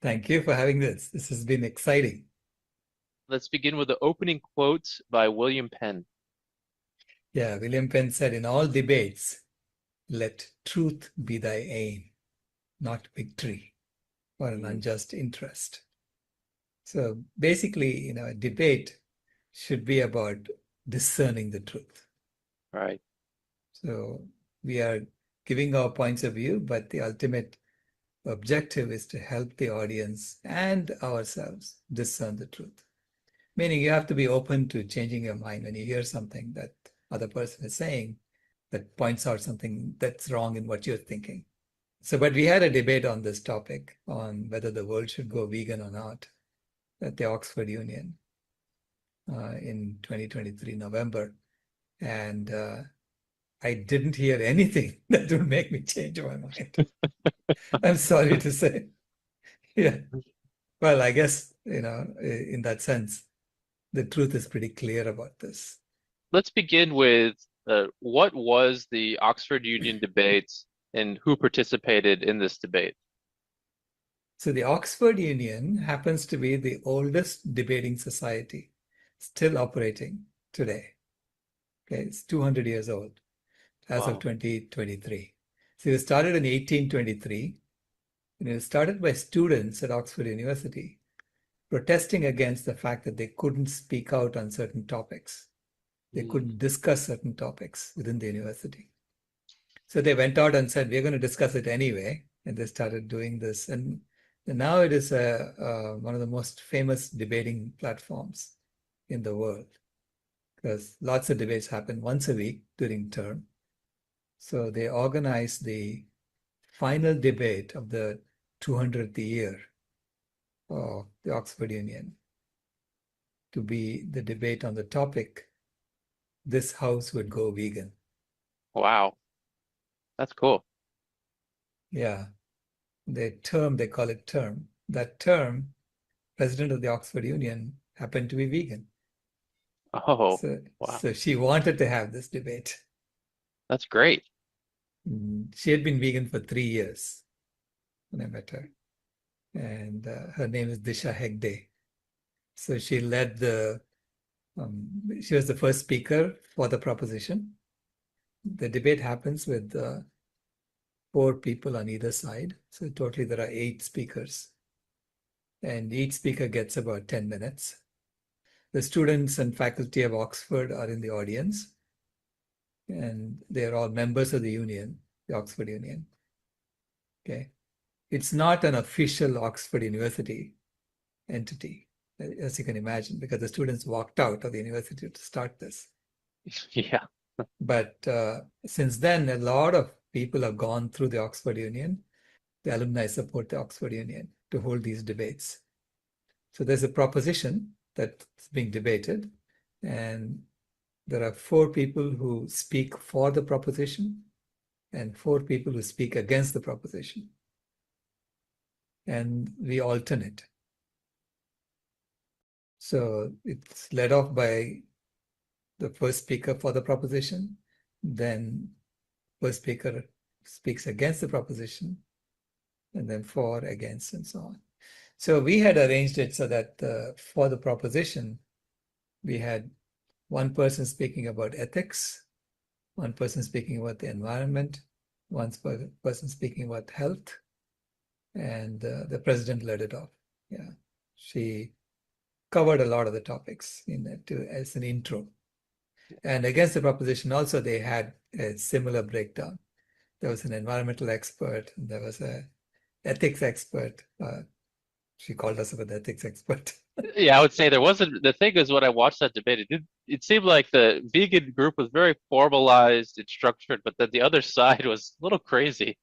Thank you for having this. This has been exciting. Let's begin with the opening quote by William Penn. Yeah, William Penn said, in all debates, let truth be thy aim, not victory or an Mm, unjust interest. So basically, a debate should be about discerning the truth. right. So we are giving our points of view, but the ultimate objective is to help the audience and ourselves discern the truth. Meaning you have to be open to changing your mind when you hear something that other person is saying that points out something that's wrong in what you're thinking. So, but we had a debate on this topic on whether the world should go vegan or not at the Oxford Union in 2023 November. And I didn't hear anything that would make me change my mind. I'm sorry to say. Yeah. Well, I guess, in that sense, the truth is pretty clear about this. Let's begin with what was the Oxford Union debate and who participated in this debate? So the Oxford Union happens to be the oldest debating society still operating today. Okay, it's 200 years old as of Wow. 2023. So it started in 1823, and it was started by students at Oxford University protesting against the fact that they couldn't speak out on certain topics. They Mm, couldn't discuss certain topics within the university. So they went out and said, we're going to discuss it anyway. And they started doing this. And now it is one of the most famous debating platforms in the world because lots of debates happen once a week during term. So they organized the final debate of the 200th year of the Oxford Union to be the debate on the topic, this house would go vegan. wow, that's cool. Yeah, they call it term. That term, president of the Oxford Union, happened to be vegan. Oh, So, wow, so she wanted to have this debate. that's great. She had been vegan for 3 years when I met her. And her name is Disha Hegde. So she was the first speaker for the proposition. The debate happens with four people on either side. So totally there are 8 speakers. And each speaker gets about 10 minutes. The students and faculty of Oxford are in the audience, and they're all members of the union, the Oxford Union. Okay. It's not an official Oxford University entity, as you can imagine, because the students walked out of the university to start this. Yeah. But since then, a lot of people have gone through the Oxford Union. The alumni support the Oxford Union to hold these debates. So there's a proposition that's being debated, and there are 4 people who speak for the proposition and 4 people who speak against the proposition. And we alternate. So it's led off by the first speaker for the proposition, then first speaker speaks against the proposition, and then for, against, and so on. So we had arranged it so that for the proposition, we had one person speaking about ethics, one person speaking about the environment, one person speaking about health, and the president led it off. Yeah, she covered a lot of the topics as an intro. And against the proposition also, they had a similar breakdown. There was an environmental expert, and there was a ethics expert. She called us an ethics expert. Yeah, I would say there wasn't. The thing is, when I watched that debate, it seemed like the vegan group was very formalized and structured, but then the other side was a little crazy.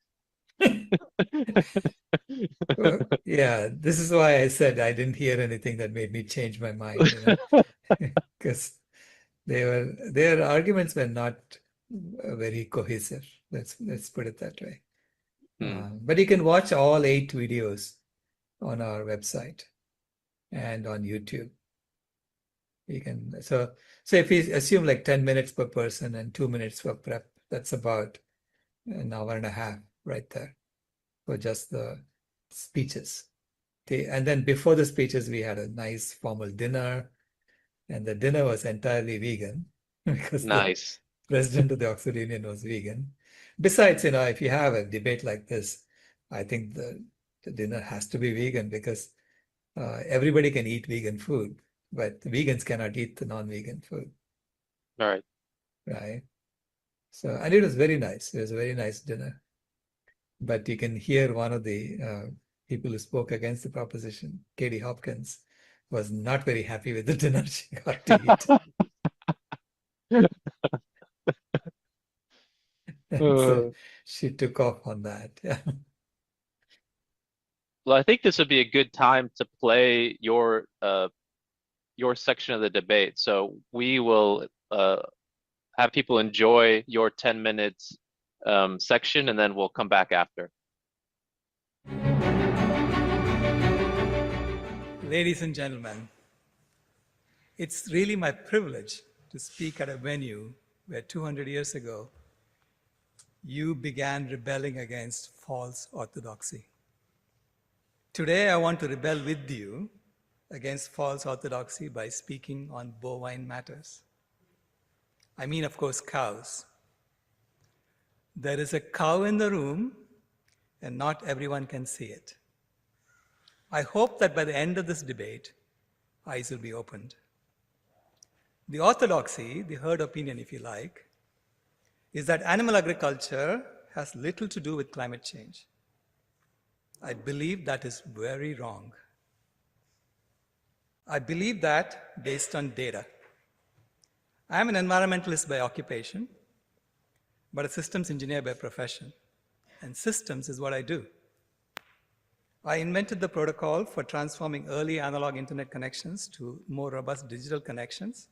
Yeah, this is why I said I didn't hear anything that made me change my mind, because their arguments were not very cohesive. Let's put it that way. Hmm. But you can watch all 8 videos on our website and on YouTube. You can so if we assume like 10 minutes per person and 2 minutes for prep, that's about an hour and a half right there for just the speeches. And then before the speeches, we had a nice formal dinner, and the dinner was entirely vegan because the Nice. president of the Oxford Union was vegan. Besides, if you have a debate like this, I think the dinner has to be vegan because everybody can eat vegan food, but vegans cannot eat the non-vegan food, All right. right? So, and it was very nice. It was a very nice dinner. But you can hear one of the people who spoke against the proposition, Katie Hopkins, was not very happy with the dinner she got to eat. And so Uh, she took off on that. Yeah. well, I think this would be a good time to play your section of the debate. So we will have people enjoy your 10 minutes section, and then we'll come back after. Ladies and gentlemen, it's really my privilege to speak at a venue where 200 years ago you began rebelling against false orthodoxy. Today, I want to rebel with you against false orthodoxy by speaking on bovine matters. I mean, of course, cows. There is a cow in the room, and not everyone can see it. I hope that by the end of this debate, eyes will be opened. The orthodoxy, the herd opinion, if you like, is that animal agriculture has little to do with climate change. I believe that is very wrong. I believe that based on data. I am an environmentalist by occupation, but a systems engineer by profession. And systems is what I do. I invented the protocol for transforming early analog internet connections to more robust digital connections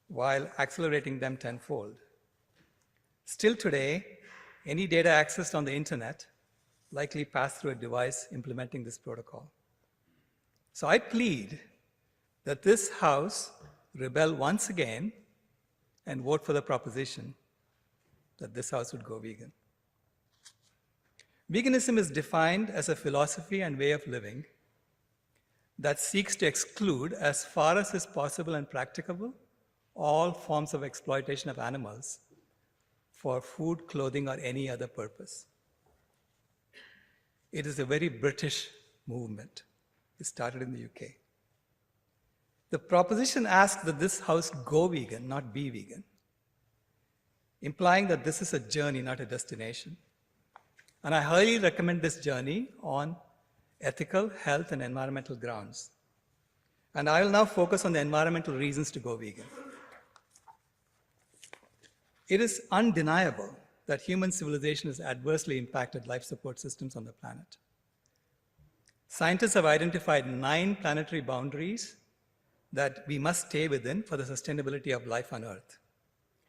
while accelerating them tenfold. Still today, any data accessed on the internet likely passed through a device implementing this protocol. So I plead that this House rebel once again and vote for the proposition that this House would go vegan. Veganism is defined as a philosophy and way of living that seeks to exclude, as far as is possible and practicable, all forms of exploitation of animals for food, clothing, or any other purpose. It is a very British movement. It started in the UK. The proposition asks that this House go vegan, not be vegan, implying that this is a journey, not a destination. And I highly recommend this journey on ethical, health, and environmental grounds. And I will now focus on the environmental reasons to go vegan. It is undeniable that human civilization has adversely impacted life support systems on the planet. Scientists have identified 9 planetary boundaries that we must stay within for the sustainability of life on Earth.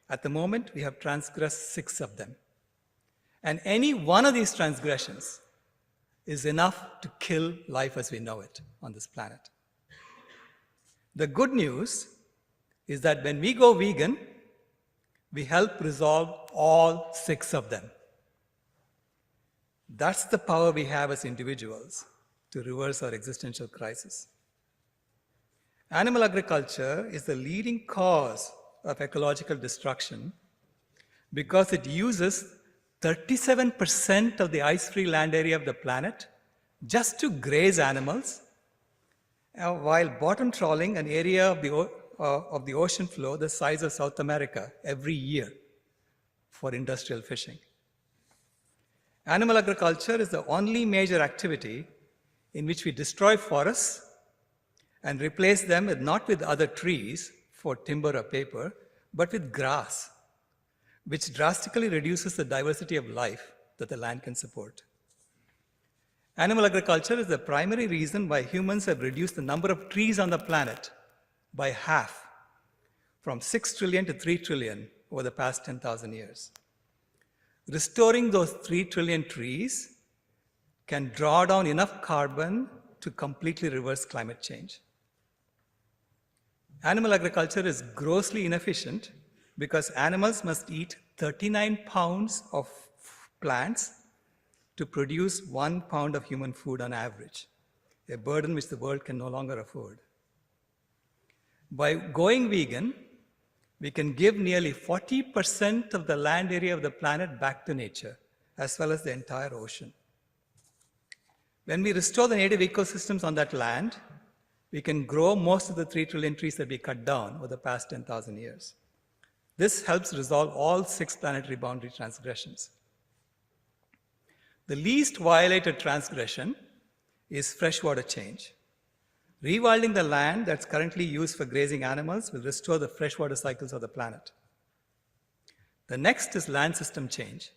At the moment, we have transgressed 6 of them. And any one of these transgressions is enough to kill life as we know it on this planet. The good news is that when we go vegan, we help resolve all 6 of them. That's the power we have as individuals to reverse our existential crisis. Animal agriculture is the leading cause of ecological destruction because it uses 37% of the ice-free land area of the planet just to graze animals, while bottom trawling an area of the ocean floor the size of South America every year for industrial fishing. Animal agriculture is the only major activity in which we destroy forests and replace them not with other trees for timber or paper, but with grass, which drastically reduces the diversity of life that the land can support. Animal agriculture is the primary reason why humans have reduced the number of trees on the planet by half, from 6 trillion to 3 trillion over the past 10,000 years. Restoring those 3 trillion trees can draw down enough carbon to completely reverse climate change. Animal agriculture is grossly inefficient because animals must eat 39 pounds of plants to produce 1 pound of human food on average. a burden which the world can no longer afford. By going vegan, we can give nearly 40% of the land area of the planet back to nature, as well as the entire ocean. When we restore the native ecosystems on that land, we can grow most of the 3 trillion trees that we cut down over the past 10,000 years. This helps resolve all 6 planetary boundary transgressions. The least violated transgression is freshwater change. Rewilding the land that's currently used for grazing animals will restore the freshwater cycles of the planet. The next is land system change.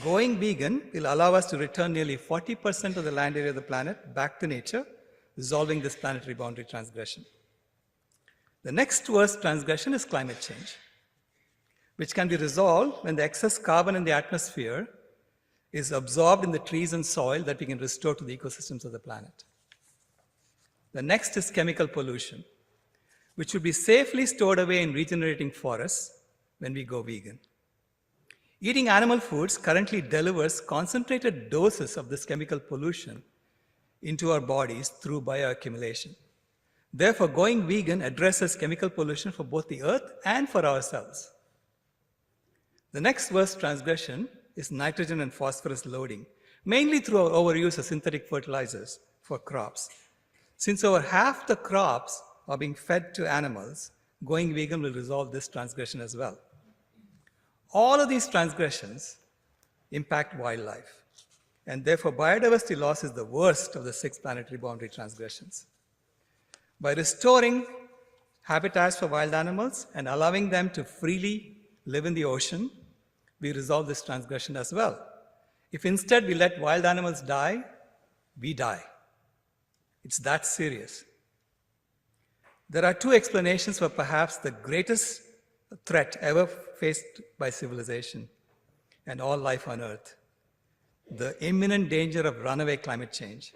Going vegan will allow us to return nearly 40% of the land area of the planet back to nature, resolving this planetary boundary transgression. The next worst transgression is climate change, which can be resolved when the excess carbon in the atmosphere is absorbed in the trees and soil that we can restore to the ecosystems of the planet. The next is chemical pollution, which would be safely stored away in regenerating forests when we go vegan. Eating animal foods currently delivers concentrated doses of this chemical pollution into our bodies through bioaccumulation. Therefore, going vegan addresses chemical pollution for both the earth and for ourselves. The next worst transgression is nitrogen and phosphorus loading, mainly through our overuse of synthetic fertilizers for crops. Since over half the crops are being fed to animals, going vegan will resolve this transgression as well. All of these transgressions impact wildlife, and therefore biodiversity loss is the worst of the 6 planetary boundary transgressions. By restoring habitats for wild animals and allowing them to freely live in the ocean, we resolve this transgression as well. If instead we let wild animals die, we die. It's that serious. There are 2 explanations for perhaps the greatest threat ever faced by civilization and all life on Earth: the imminent danger of runaway climate change.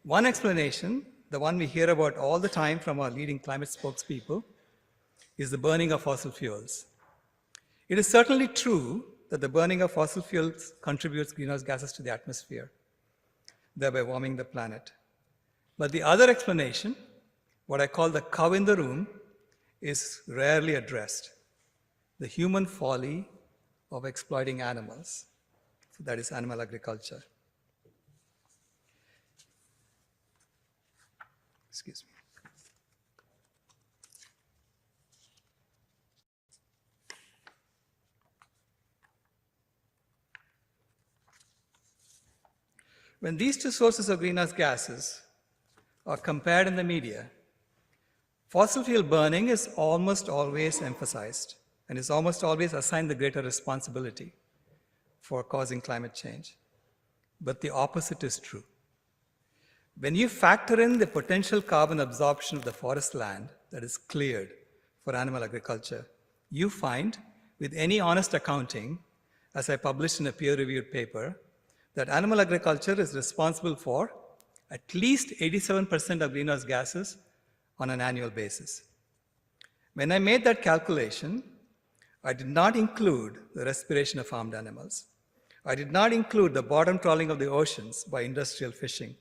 One explanation, the one we hear about all the time from our leading climate spokespeople, is the burning of fossil fuels. It is certainly true that the burning of fossil fuels contributes greenhouse gases to the atmosphere, thereby warming the planet. But the other explanation, what I call the cow in the room, is rarely addressed: the human folly of exploiting animals. So that is animal agriculture. Excuse me. When these 2 sources of greenhouse gases are compared in the media, fossil fuel burning is almost always emphasized and is almost always assigned the greater responsibility for causing climate change. But the opposite is true. When you factor in the potential carbon absorption of the forest land that is cleared for animal agriculture, you find, with any honest accounting, as I published in a peer-reviewed paper, that animal agriculture is responsible for at least 87% of greenhouse gases on an annual basis. When I made that calculation, I did not include the respiration of farmed animals. I did not include the bottom trawling of the oceans by industrial fishing.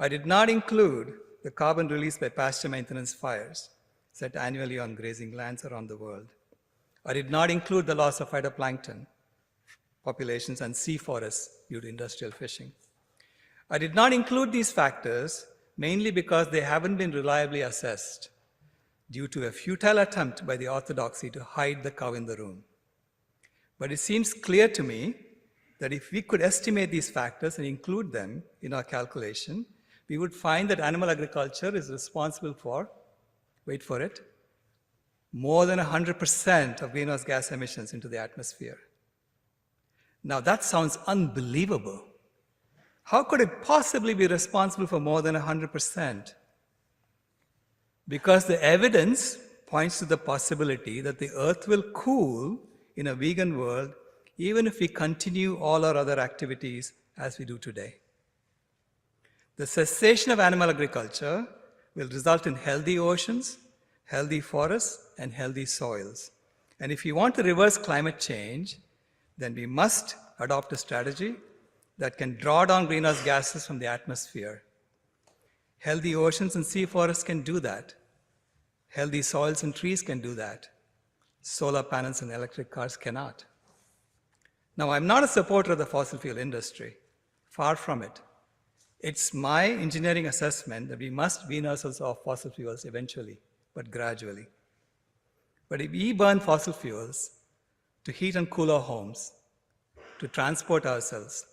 I did not include the carbon released by pasture maintenance fires set annually on grazing lands around the world. I did not include the loss of phytoplankton populations and sea forests due to industrial fishing. I did not include these factors mainly because they haven't been reliably assessed due to a futile attempt by the orthodoxy to hide the cow in the room. But it seems clear to me that if we could estimate these factors and include them in our calculation, we would find that animal agriculture is responsible for, wait for it, more than 100% of greenhouse gas emissions into the atmosphere. Now that sounds unbelievable. How could it possibly be responsible for more than 100%? Because the evidence points to the possibility that the earth will cool in a vegan world even if we continue all our other activities as we do today. The cessation of animal agriculture will result in healthy oceans, healthy forests, and healthy soils. And if we want to reverse climate change, then we must adopt a strategy that can draw down greenhouse gases from the atmosphere. Healthy oceans and sea forests can do that. Healthy soils and trees can do that. Solar panels and electric cars cannot. Now, I'm not a supporter of the fossil fuel industry. Far from it. It's my engineering assessment that we must wean ourselves off fossil fuels eventually, but gradually. But if we burn fossil fuels to heat and cool our homes, to transport ourselves,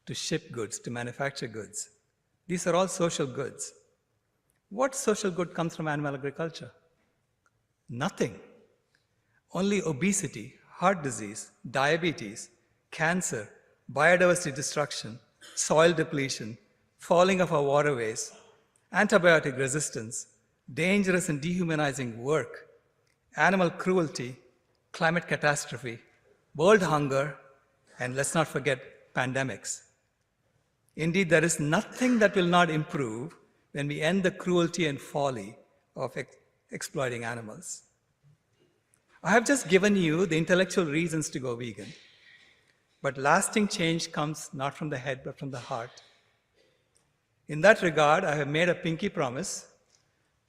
to ship goods, to manufacture goods, these are all social goods. What social good comes from animal agriculture? Nothing. Only obesity, heart disease, diabetes, cancer, biodiversity destruction, soil depletion, falling of our waterways, antibiotic resistance, dangerous and dehumanizing work, animal cruelty, climate catastrophe, world hunger, and let's not forget pandemics. Indeed, there is nothing that will not improve when we end the cruelty and folly of exploiting animals. I have just given you the intellectual reasons to go vegan, but lasting change comes not from the head, but from the heart. In that regard, I have made a pinky promise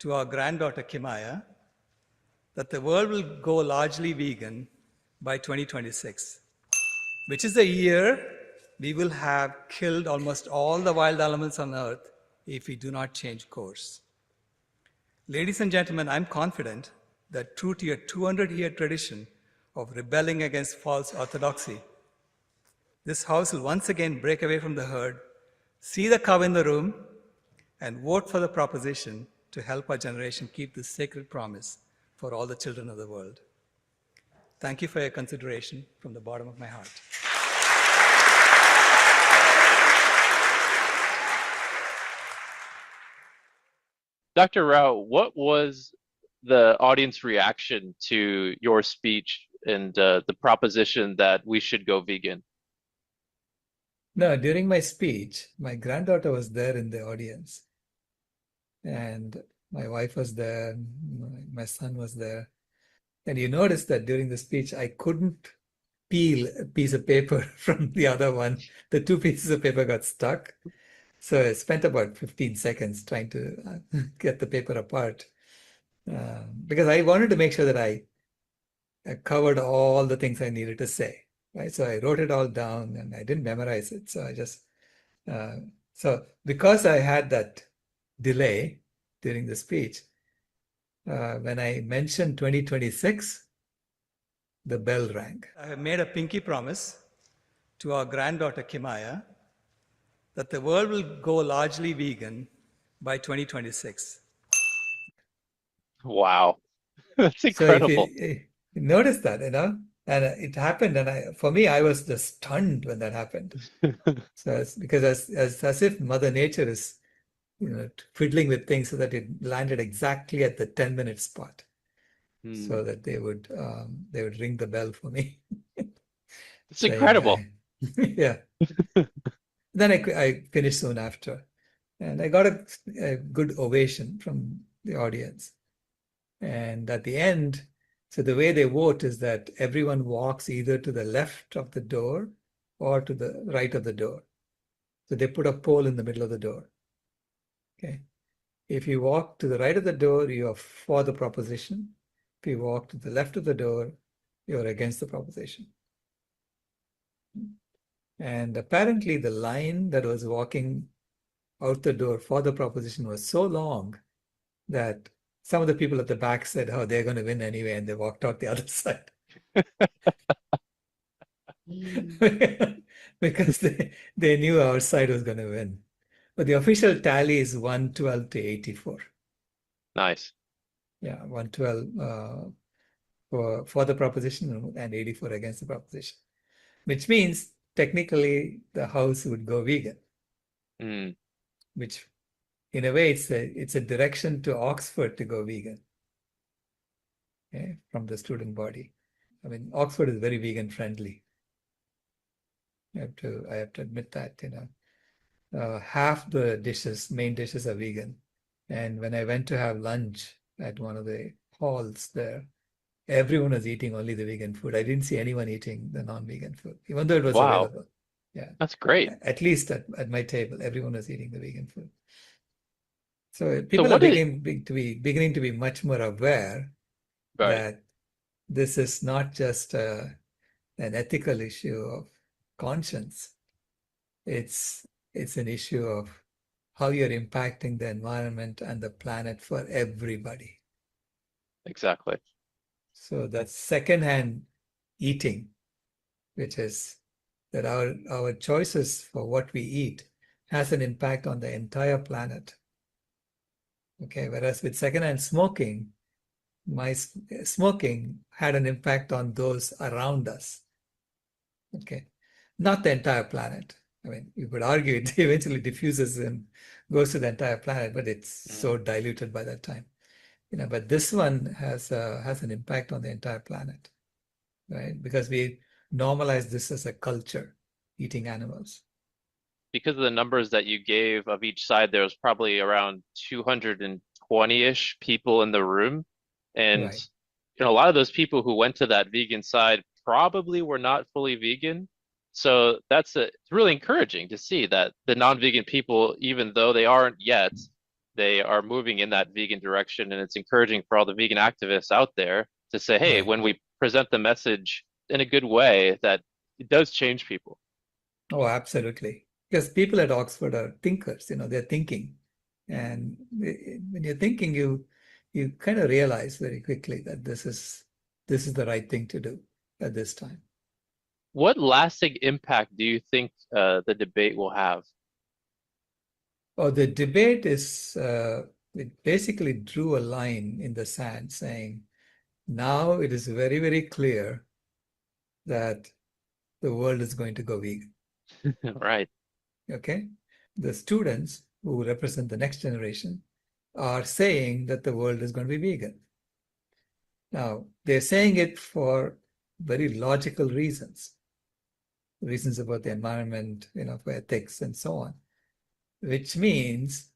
to our granddaughter Kimaya that the world will go largely vegan by 2026, which is the year we will have killed almost all the wild animals on Earth if we do not change course. Ladies and gentlemen, I'm confident that true to your 200-year tradition of rebelling against false orthodoxy, this House will once again break away from the herd, see the cow in the room, and vote for the proposition to help our generation keep this sacred promise for all the children of the world. Thank you for your consideration from the bottom of my heart. Dr. Rao, what was the audience reaction to your speech and the proposition that we should go vegan? No, during my speech, my granddaughter was there in the audience. And my wife was there, my son was there. And you notice that during the speech, I couldn't peel a piece of paper from the other one. The two pieces of paper got stuck. So I spent about 15 seconds trying to get the paper apart because I wanted to make sure that I covered all the things I needed to say. Right? So I wrote it all down and I didn't memorize it. So I just, so because I had that delay during the speech, when I mentioned 2026, the bell rang. I have made a pinky promise to our granddaughter Kimaya that the world will go largely vegan by 2026. Wow, that's incredible. So if you notice that, and it happened, and for me, I was just stunned when that happened. So it's because as if Mother Nature is, fiddling with things so that it landed exactly at the 10-minute spot, so that they would ring the bell for me. It's incredible. Yeah. Then I finished soon after, and I got a good ovation from the audience. And at the end, so the way they vote is that everyone walks either to the left of the door or to the right of the door. So they put a pole in the middle of the door. Okay. If you walk to the right of the door, you are for the proposition. If you walk to the left of the door, you're against the proposition. And apparently the line that was walking out the door for the proposition was so long that some of the people at the back said, oh, they're going to win anyway, and they walked out the other side. Because they knew our side was going to win. But the official tally is 112 to 84. Nice. Yeah, 112 for the proposition and 84 against the proposition, which means technically the House would go vegan, which in a way it's a direction to Oxford to go vegan, okay, from the student body. I mean, Oxford is very vegan friendly. I have to admit that, half the main dishes are vegan. And when I went to have lunch at one of the halls there, everyone was eating only the vegan food. I didn't see anyone eating the non-vegan food, even though it was Wow. available. Yeah. That's great. At least at my table, everyone was eating the vegan food. So So people are what is beginning to be much more aware right? that this is not just an ethical issue of conscience. It's an issue of how you're impacting the environment and the planet for everybody. Exactly. So that secondhand eating, which is that our choices for what we eat has an impact on the entire planet. Okay, whereas with secondhand smoking, my smoking had an impact on those around us. Okay, not the entire planet. I mean, you could argue it eventually diffuses and goes to the entire planet, but it's so diluted by that time. But this one has an impact on the entire planet, right? Because we normalize this as a culture, eating animals. Because of the numbers that you gave of each side, there was probably around 220-ish people in the room. And Right. a lot of those people who went to that vegan side probably were not fully vegan. So it's really encouraging to see that the non-vegan people, even though they aren't yet, they are moving in that vegan direction. And it's encouraging for all the vegan activists out there to say, hey, Right. when we present the message in a good way, that it does change people. Oh, absolutely. Because people at Oxford are thinkers, they're thinking. And when you're thinking, you kind of realize very quickly that this is the right thing to do at this time. What lasting impact do you think the debate will have? Oh, the debate it basically drew a line in the sand saying, now it is very, very clear that the world is going to go vegan. Right. Okay? The students who represent the next generation are saying that the world is going to be vegan. Now, they're saying it for very logical reasons about the environment, for ethics and so on, which means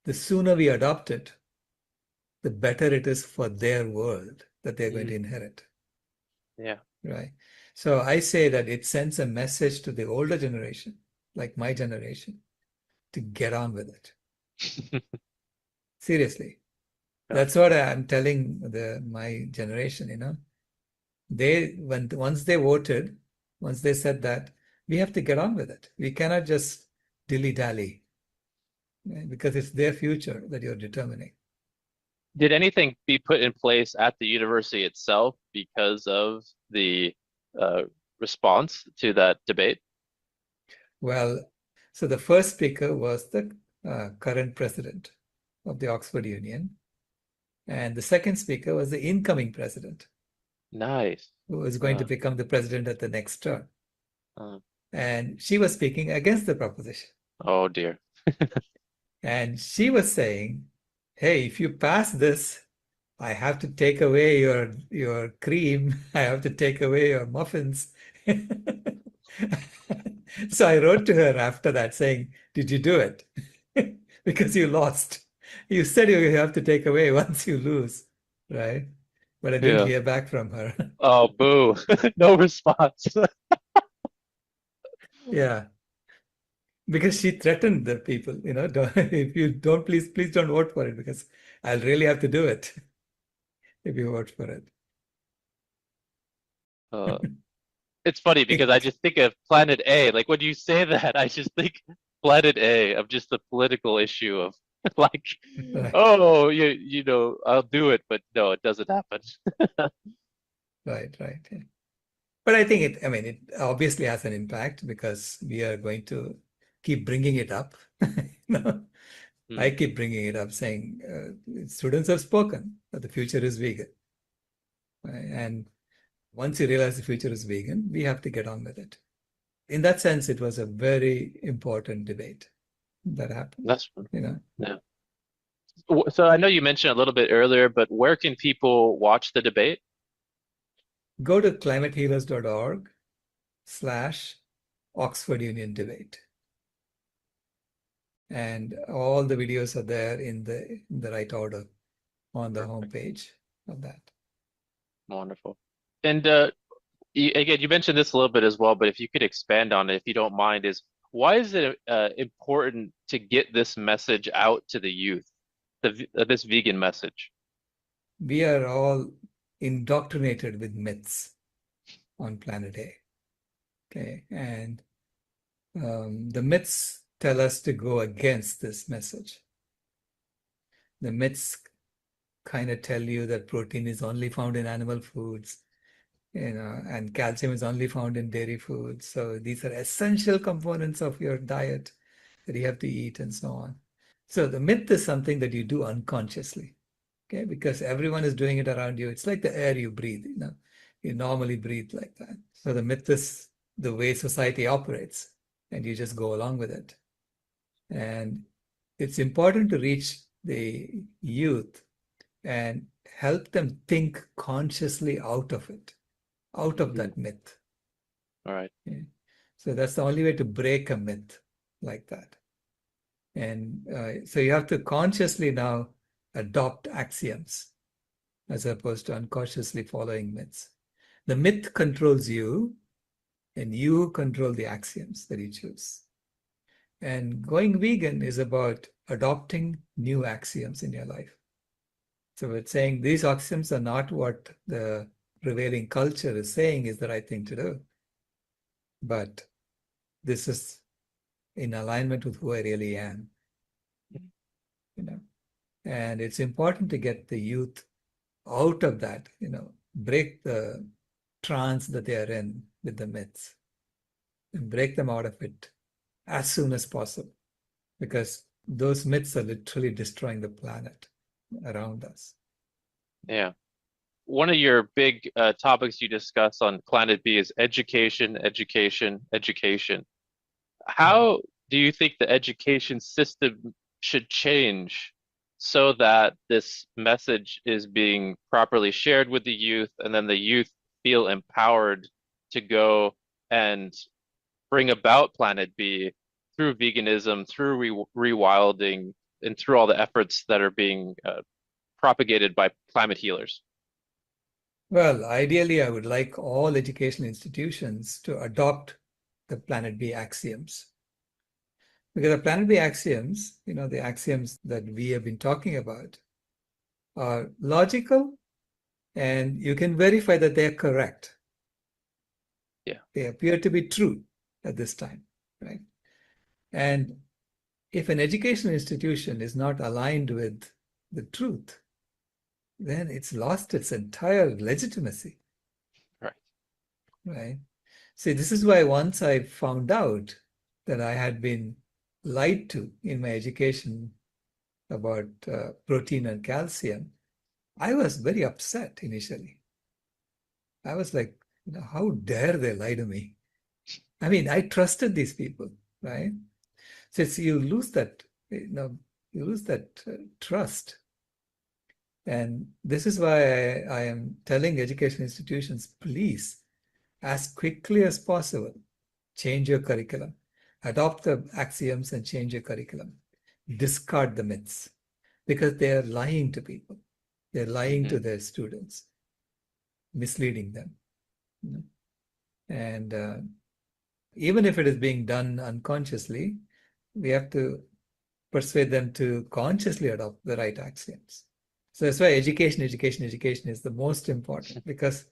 the sooner we adopt it, the better it is for their world that they're going to inherit. Yeah. Right. So I say that it sends a message to the older generation, like my generation, to get on with it. Seriously. Yeah. That's what I'm telling my generation, once they voted, once they said that, we have to get on with it. We cannot just dilly-dally, right? Because it's their future that you're determining. Did anything be put in place at the university itself because of the response to that debate? Well, so the first speaker was the current president of the Oxford Union. And the second speaker was the incoming president, Nice. who is going to become the president at the next term. Uh, And she was speaking against the proposition. oh dear. And she was saying, hey, if you pass this, I have to take away your cream. I have to take away your muffins. So I wrote to her after that saying, did you do it? Because you lost. You said you have to take away once you lose, right? But I didn't Yeah. hear back from her. Oh, boo. No response. Yeah. Because she threatened the people, if you don't, please don't vote for it because I'll really have to do it if you vote for it. It's funny because I just think of Planet A. Like when you say that, I just think Planet A of just the political issue of like, Right. oh, I'll do it, but no, it doesn't happen. Right. Yeah. But I think it obviously has an impact because we are going to keep bringing it up. I keep bringing it up saying students have spoken that the future is vegan. Right? And once you realize the future is vegan, we have to get on with it. In that sense, it was a very important debate that happened. That's Yeah. So I know you mentioned a little bit earlier, but where can people watch the debate? Go to climatehealers.org/Oxford Union Debate. And all the videos are there in the right order on the homepage of that. Wonderful. And again, you mentioned this a little bit as well, but if you could expand on it, if you don't mind, is why is it important to get this message out to the youth, this vegan message? We are all indoctrinated with myths on planet A. Okay, and the myths tell us to go against this message. The myths kind of tell you that protein is only found in animal foods, and calcium is only found in dairy foods. So these are essential components of your diet that you have to eat and so on. So the myth is something that you do unconsciously, okay? Because everyone is doing it around you. It's like the air you breathe, you normally breathe like that. So the myth is the way society operates, and you just go along with it. And it's important to reach the youth and help them think consciously out of it, out of that myth. All right. Okay? So that's the only way to break a myth like that. And so you have to consciously now adopt axioms as opposed to unconsciously following myths. The myth controls you, and you control the axioms that you choose. And going vegan is about adopting new axioms in your life. So it's saying these axioms are not what the prevailing culture is saying is the right thing to do, but this is in alignment with who I really am. And it's important to get the youth out of that, break the trance that they are in with the myths and break them out of it as soon as possible, because those myths are literally destroying the planet around us. Yeah. One of your big topics you discuss on Planet B is education, education, education. How do you think the education system should change so that this message is being properly shared with the youth, and then the youth feel empowered to go and bring about Planet B through veganism, through rewilding, and through all the efforts that are being propagated by climate healers? Well, ideally, I would like all educational institutions to adopt the Planet B axioms. Because the Planet B axioms, the axioms that we have been talking about, are logical, and you can verify that they are correct. Yeah. They appear to be true at this time, right? And if an educational institution is not aligned with the truth, then it's lost its entire legitimacy. Right. Right. See, this is why once I found out that I had been lied to in my education about protein and calcium, I was very upset initially. I was like, how dare they lie to me? I mean, I trusted these people, right? So you lose that, trust. And this is why I am telling education institutions, please, as quickly as possible, change your curriculum. Adopt the axioms and change your curriculum. Discard the myths, because they are lying to people. They're lying to their students, misleading them. And even if it is being done unconsciously, we have to persuade them to consciously adopt the right axioms. So that's why education is the most important, because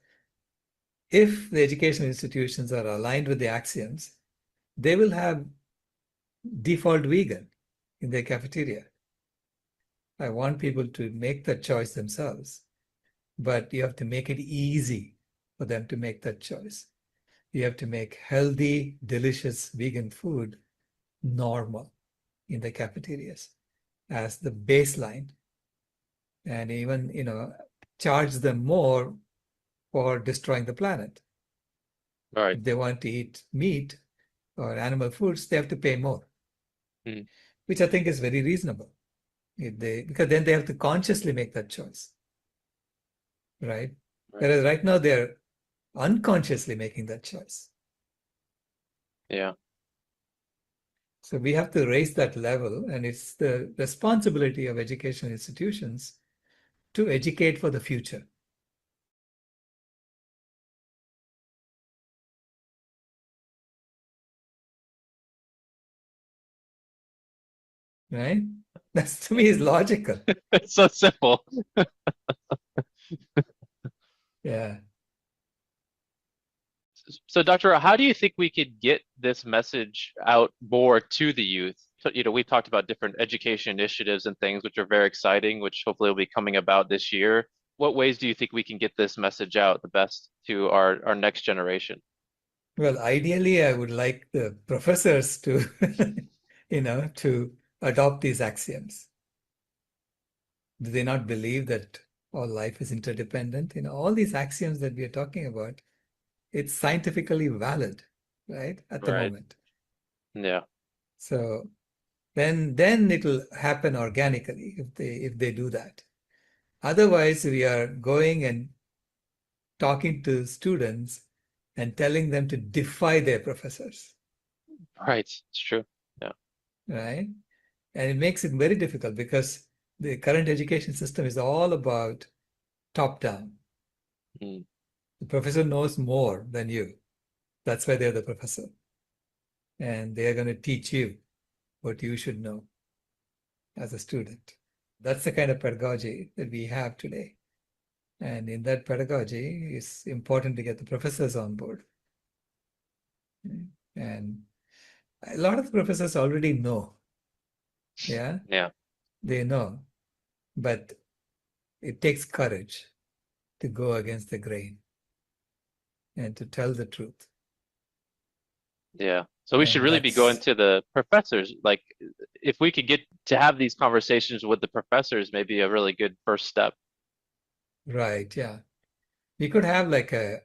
if the educational institutions are aligned with the axioms, they will have default vegan in their cafeteria. I want people to make that choice themselves, but you have to make it easy for them to make that choice. You have to make healthy, delicious vegan food normal in the cafeterias as the baseline, and even, charge them more for destroying the planet. Right. If they want to eat meat or animal foods, they have to pay more, which I think is very reasonable. Because then they have to consciously make that choice, right? Whereas right now they're unconsciously making that choice. Yeah. So we have to raise that level, and it's the responsibility of educational institutions to educate for the future. right? That's, to me, is logical. It's so simple. Yeah. So, Dr. Rao, how do you think we could get this message out more to the youth? So, we've talked about different education initiatives and things which are very exciting, which hopefully will be coming about this year. What ways do you think we can get this message out the best to our next generation? Well, ideally, I would like the professors to, to adopt these axioms. Do they not believe that all life is interdependent? All these axioms that we are talking about, it's scientifically valid, right? At the Right. moment. Yeah. So then it'll happen organically if they do that. Otherwise, we are going and talking to students and telling them to defy their professors, Right. It's true. Yeah. right? And it makes it very difficult because the current education system is all about top down. Mm. The professor knows more than you. That's why they're the professor. And they are going to teach you what you should know as a student. That's the kind of pedagogy that we have today. And in that pedagogy, it's important to get the professors on board. And a lot of the professors already know. Yeah, Yeah. they know. But it takes courage to go against the grain and to tell the truth. Yeah. So we should And really be going that's to the professors. Like, if we could get to have these conversations with the professors, maybe a really good first step. right. Yeah. We could have like a,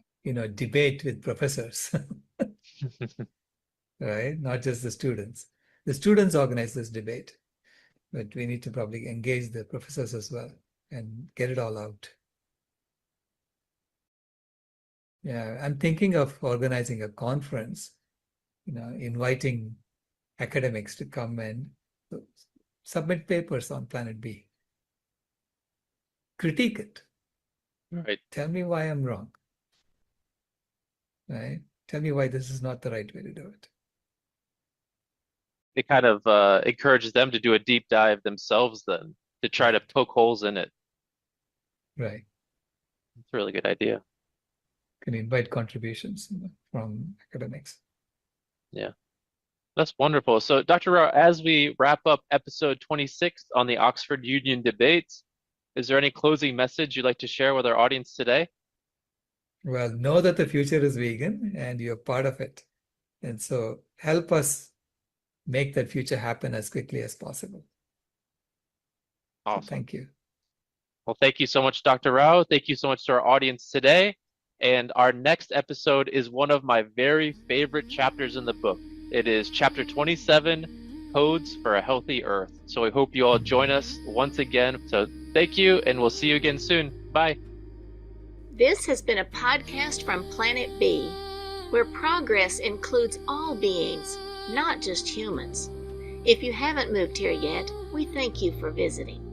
debate with professors, right? Not just the students. The students organize this debate, but we need to probably engage the professors as well and get it all out. Yeah, I'm thinking of organizing a conference, inviting academics to come and submit papers on Planet B. Critique it. Right. Tell me why I'm wrong. Right? Tell me why this is not the right way to do it. It kind of encourages them to do a deep dive themselves then, to try to Right. poke holes in it. Right. It's a really good idea. Can invite contributions from academics. Yeah. That's wonderful. So, Dr. Rao, as we wrap up episode 26 on the Oxford Union debates, is there any closing message you'd like to share with our audience today? Well, know that the future is vegan and you're part of it. And so help us make that future happen as quickly as possible. Awesome. So thank you. Well, thank you so much, Dr. Rao. Thank you so much to our audience today. And our next episode is one of my very favorite chapters in the book. It is chapter 27, Codes for a Healthy Earth. So I hope you all join us once again. So thank you, and we'll see you again soon. Bye. This has been a podcast from Planet B, where progress includes all beings, not just humans. If you haven't moved here yet, we thank you for visiting.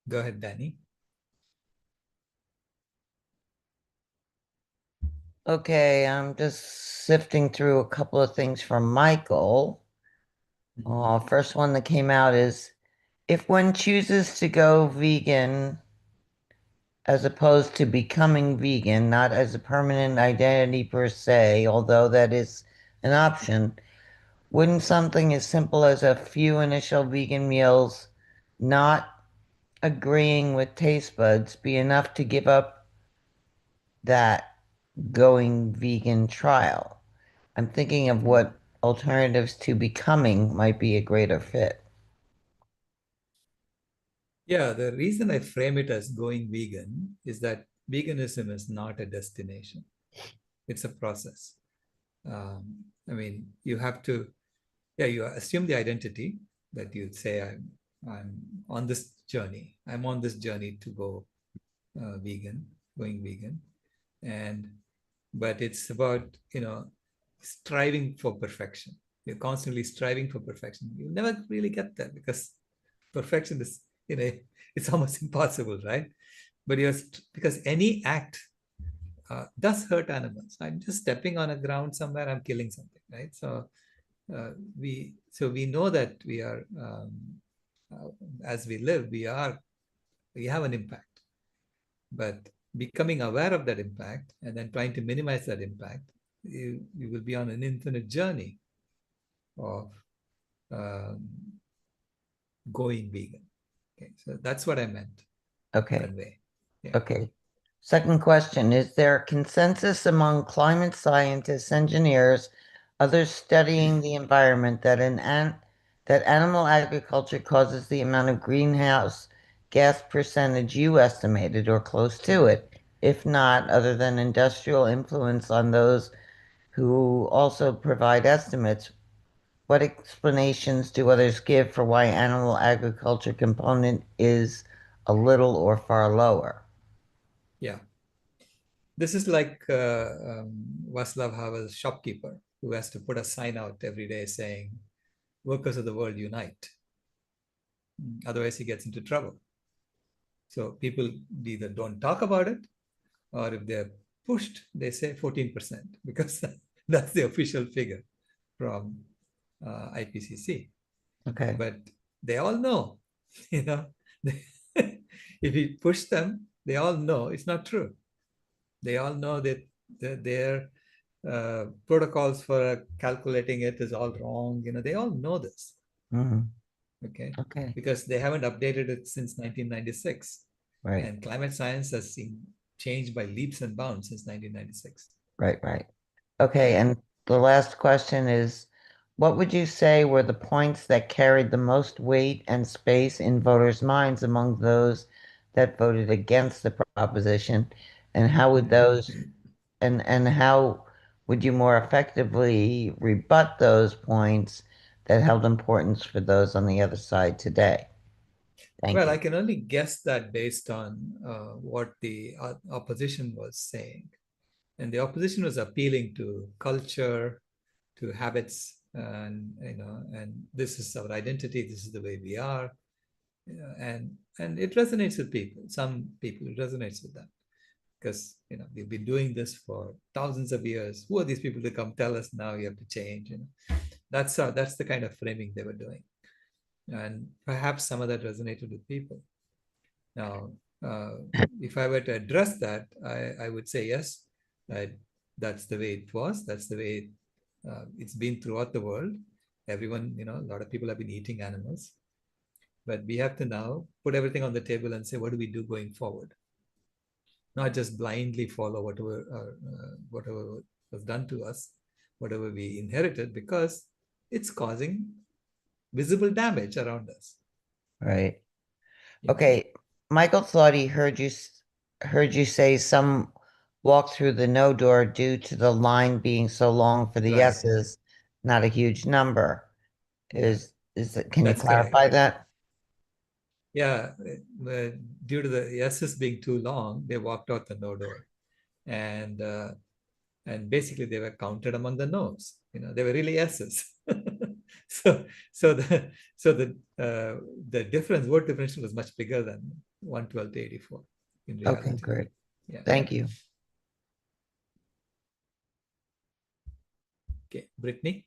Go ahead, Danny. Okay, I'm just sifting through a couple of things from Michael. First one that came out is, if one chooses to go vegan as opposed to becoming vegan, not as a permanent identity per se, although that is an option, wouldn't something as simple as a few initial vegan meals, not agreeing with taste buds, be enough to give up that going vegan trial? I'm thinking of what alternatives to becoming might be a greater fit. Yeah, the reason I frame it as going vegan is that veganism is not a destination. It's a process. I mean, you have to, you assume the identity that you'd say, I'm on this journey. I'm on this journey to go going vegan. But it's about, striving for perfection. You're constantly striving for perfection. You'll never really get there because perfection is, it's almost impossible, right? but because any act does hurt animals. I'm just stepping on a ground somewhere, I'm killing something, right? So we know that we are as we live, we have an impact, but becoming aware of that impact and then trying to minimize that impact, you will be on an infinite journey of going vegan. Okay, so that's what I meant. Okay. Convey. Yeah. Okay. Second question, is there a consensus among climate scientists, engineers, others studying the environment that that animal agriculture causes the amount of greenhouse gas percentage you estimated or close to it? If not, other than industrial influence on those who also provide estimates, what explanations do others give for why animal agriculture component is a little or far lower? Yeah. This is like Václav Havel's shopkeeper who has to put a sign out every day saying, "Workers of the world unite." Otherwise, he gets into trouble. So people either don't talk about it, or if they're pushed, they say 14%, because that's the official figure from IPCC. Okay. But they all know, you know, if you push them, they all know it's not true. They all know that their protocols for calculating it is all wrong. You know, they all know this. Mhm. Okay. Okay. Because they haven't updated it since 1996. Right. And climate science has seen changed by leaps and bounds since 1996. Right, right. Okay, and the last question is, what would you say were the points that carried the most weight and space in voters' minds among those that voted against the proposition? And how would those and how would you more effectively rebut those points that held importance for those on the other side today? Thank Well, you. I can only guess that based on what the opposition was saying. And the opposition was appealing to culture, to habits, and and this is our identity, this is the way we are. And it resonates with people. Some people, it resonates with them. Because we've been doing this for thousands of years. Who are these people to come tell us now you have to change? That's the kind of framing they were doing, and perhaps some of that resonated with people. Now, if I were to address that, I would say yes, that's the way it was. That's the way it's been throughout the world. Everyone, a lot of people have been eating animals, but we have to now put everything on the table and say, what do we do going forward? Not just blindly follow whatever was done to us, whatever we inherited, because it's causing visible damage around us. Right. Yeah. Okay. Michael thought he heard you say some walk through the no door due to the line being so long for the Right. yeses, not a huge number. Yeah. Can you That's clarify correct. that? Yeah, due to the yeses being too long, they walked out the no door, and basically they were counted among the no's. They were really yeses. so the difference, word differential, was much bigger than 112 to 84 in reality. Okay, great. Yeah. Thank you. Okay, Brittany.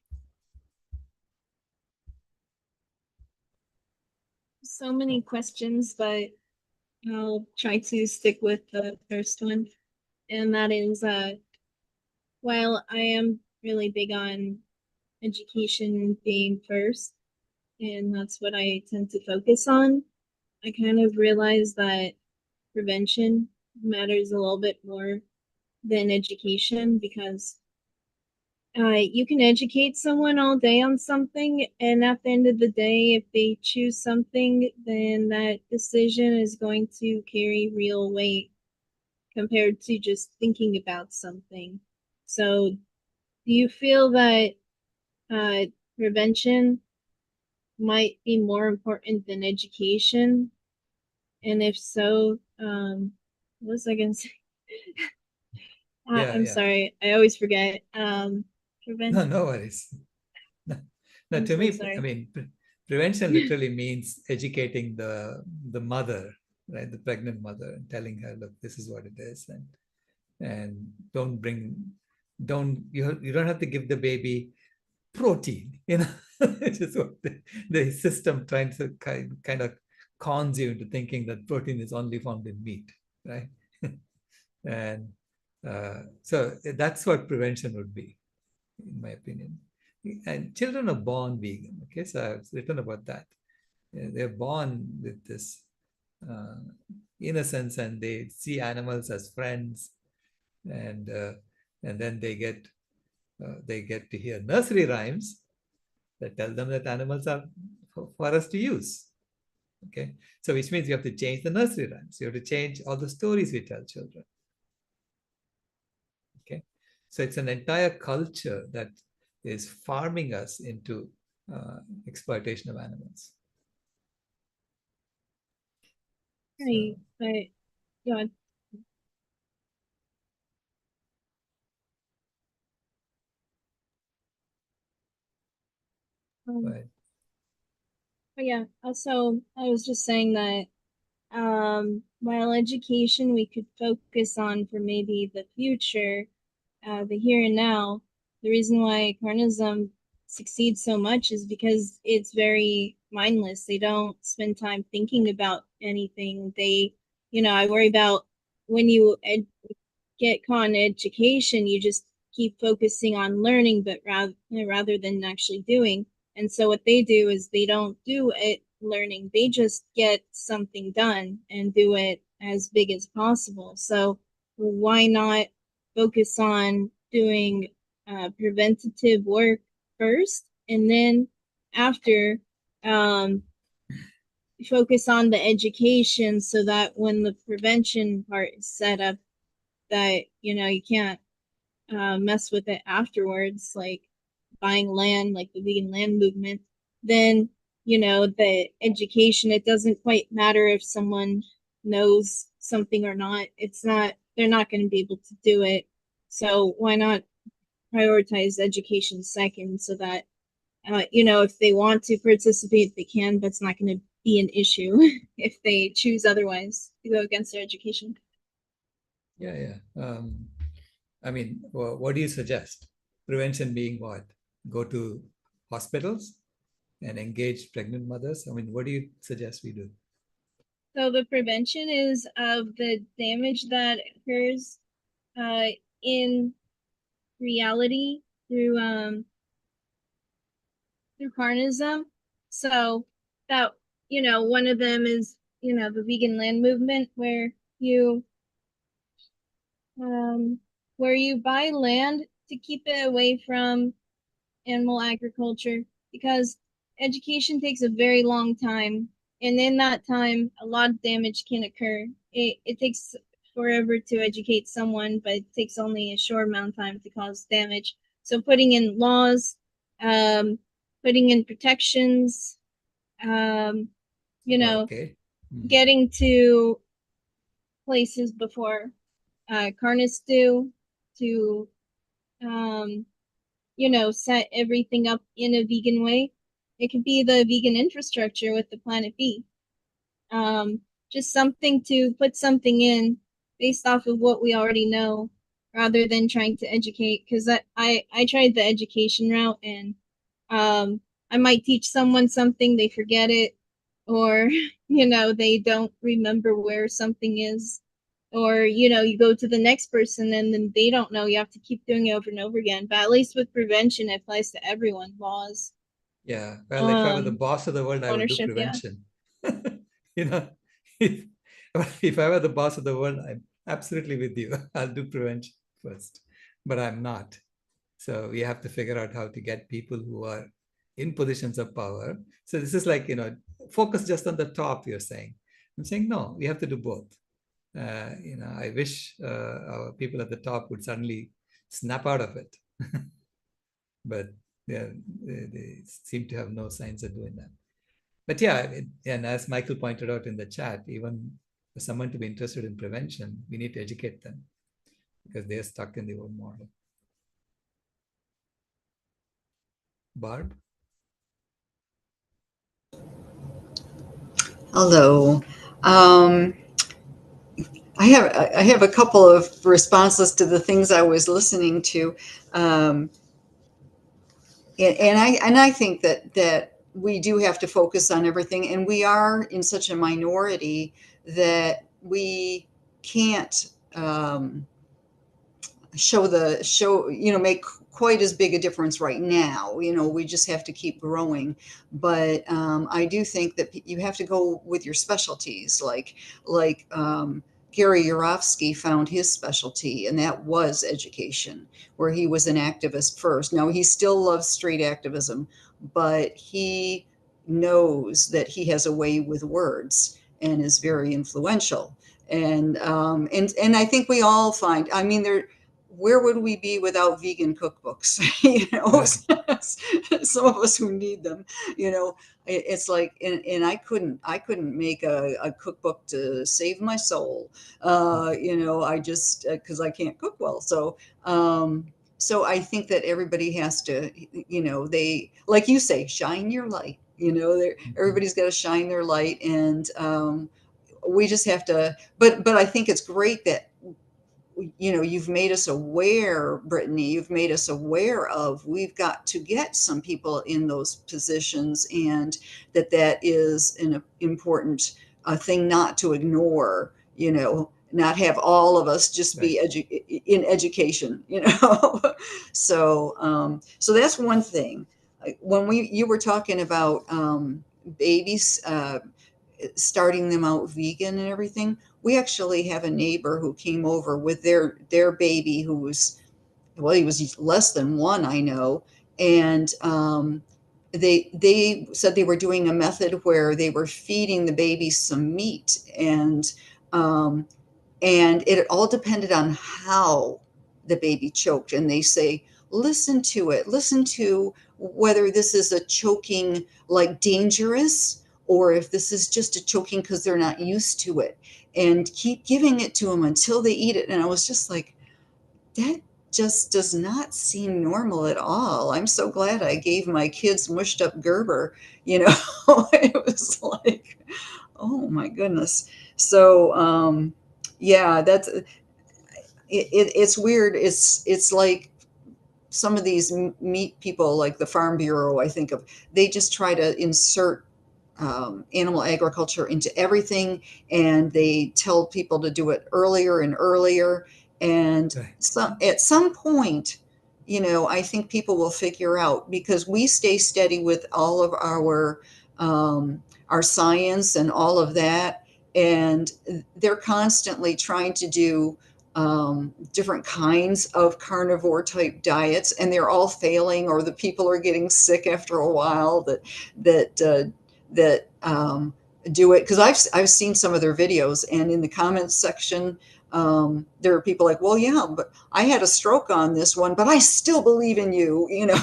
So many questions, but I'll try to stick with the first one. And that is, while I am really big on education being first, and that's what I tend to focus on, I kind of realize that prevention matters a little bit more than education, because you can educate someone all day on something, and at the end of the day, if they choose something, then that decision is going to carry real weight compared to just thinking about something. So, do you feel that prevention might be more important than education? And if so, what was I going to say? I'm sorry, I always forget. Prevention. No worries. No, I'm to so me, sorry. I mean, prevention literally means educating the mother right? The pregnant mother, and telling her, look, this is what it is, and you don't have to give the baby protein, It's just what the system trying to kind of cons you into thinking that protein is only found in meat, right? And so that's what prevention would be, in my opinion. And children are born vegan. Okay, so I've written about that. They're born with this innocence, and they see animals as friends, and then they get to hear nursery rhymes that tell them that animals are for us to use. Okay, so which means you have to change the nursery rhymes. You have to change all the stories we tell children. Okay, so it's an entire culture that is farming us into exploitation of animals. Right, but yeah. Right. But yeah, also I was just saying that while education we could focus on for maybe the future, the here and now, the reason why carnism succeeds so much is because it's very mindless. They don't spend time thinking about anything. They, I worry about when you get caught in education, you just keep focusing on learning, but rather than actually doing. And so what they do is they don't do it learning. They just get something done and do it as big as possible. So why not focus on doing preventative work first, and then after focus on the education, so that when the prevention part is set up, that you can't mess with it afterwards, like buying land, like the vegan land movement. Then the education, it doesn't quite matter if someone knows something or not. They're not going to be able to do it. So why not prioritize education second, so that if they want to participate, they can, but it's not going to be an issue if they choose otherwise to go against their education. Yeah. I mean, what do you suggest? Prevention being what? Go to hospitals and engage pregnant mothers? I mean, what do you suggest we do? So the prevention is of the damage that occurs in reality through carnism. So that one of them is the vegan land movement, where you buy land to keep it away from animal agriculture, because education takes a very long time, and in that time a lot of damage can occur. It takes forever to educate someone, but it takes only a short amount of time to cause damage. So putting in laws, putting in protections, Okay. getting to places before carnists do, to set everything up in a vegan way. It could be the vegan infrastructure with the Planet B. Just something to put something in based off of what we already know, rather than trying to educate. Because I tried the education route, and I might teach someone something, they forget it, or they don't remember where something is, or you go to the next person and then they don't know. You have to keep doing it over and over again. But at least with prevention, it applies to everyone. Laws. Yeah. Well, if I were the boss of the world, I would do Ownership, yeah. prevention. if, if I were the boss of the world, I'm absolutely with you. I'll do prevention first, but I'm not. So we have to figure out how to get people who are in positions of power. So this is like, focus just on the top, you're saying. I'm saying, no, we have to do both. I wish our people at the top would suddenly snap out of it. But they seem to have no signs of doing that. But yeah, and as Michael pointed out in the chat, even for someone to be interested in prevention, we need to educate them, because they're stuck in the old model. Barb? Hello. I have a couple of responses to the things I was listening to. And I think that we do have to focus on everything, and we are in such a minority that we can't make quite as big a difference right now. We just have to keep growing. But I do think that you have to go with your specialties, like Gary Yourofsky found his specialty, and that was education, where he was an activist first. Now he still loves street activism, but he knows that he has a way with words and is very influential. And I think we all find, I mean, where would we be without vegan cookbooks? Some of us who need them, it's like, and I couldn't make a cookbook to save my soul. I just, cause I can't cook well. So I think that everybody has to, they, like you say, shine your light, everybody's got to shine their light. And, we just have to, but I think it's great that, you've made us aware, Brittany, you've made us aware of, we've got to get some people in those positions, and that is an important thing not to ignore, not have all of us just be in education, So that's one thing. When you were talking about babies, starting them out vegan and everything, we actually have a neighbor who came over with their baby, who was, well, he was less than one, I know. And they said they were doing a method where they were feeding the baby some meat, um, and it all depended on how the baby choked. And they say, listen to it, listen to whether this is a choking like dangerous, or if this is just a choking because they're not used to it, and keep giving it to them until they eat it. And I was just like, that just does not seem normal at all. I'm so glad I gave my kids mushed up Gerber. It was like, oh my goodness. So yeah, it's weird. It's like some of these meat people, like the Farm Bureau, I think of, they just try to insert animal agriculture into everything, and they tell people to do it earlier and earlier. And at some point, I think people will figure out, because we stay steady with all of our science and all of that, and they're constantly trying to do different kinds of carnivore type diets, and they're all failing, or the people are getting sick after a while that do it. Because I've seen some of their videos, and in the comments section, there are people like, well, yeah, but I had a stroke on this one, but I still believe in you, yeah.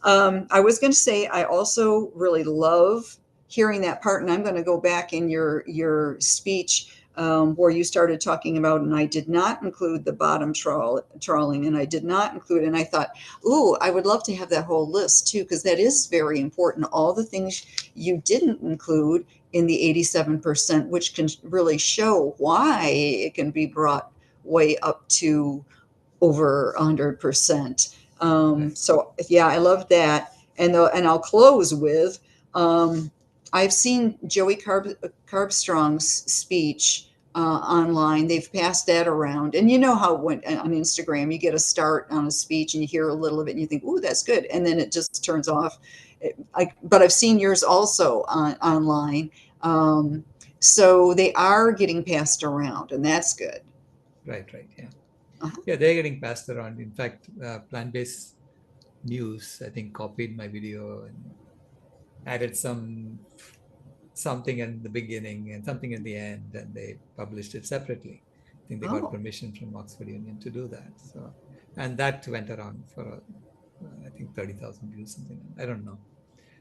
I was going to say, I also really love hearing that part, and I'm going to go back in your speech where you started talking about, and I did not include the bottom trawling, and I did not include, and I thought, ooh, I would love to have that whole list too, because that is very important. All the things you didn't include in the 87%, which can really show why it can be brought way up to over 100%. So yeah, I love that. And I'll close with, I've seen Joey Carbstrong's speech online. They've passed that around, and you know how when on Instagram you get a start on a speech and you hear a little of it and you think, "Ooh, that's good," and then it just turns off. But I've seen yours also online, so they are getting passed around, and that's good. Right, yeah. Yeah, they're getting passed around. In fact, Plant-Based News, I think, copied my video and added something in the beginning and something in the end, and they published it separately. I think they got permission from Oxford Union to do that. So, and that went around for I think 30,000 views, something. I don't know.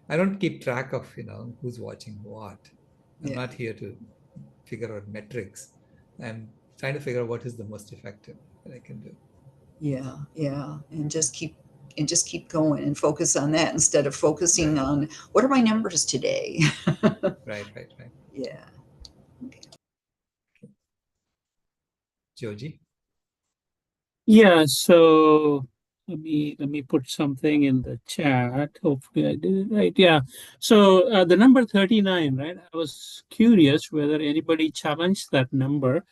I don't keep track of who's watching what. I'm not here to figure out metrics. I'm trying to figure out what is the most effective that I can do. Yeah, and just keep going and focus on that instead of focusing on what are my numbers today. Right. Yeah. Okay. Joji. Yeah, so let me put something in the chat. Hopefully I did it right. Yeah. So the number 39, right? I was curious whether anybody challenged that number,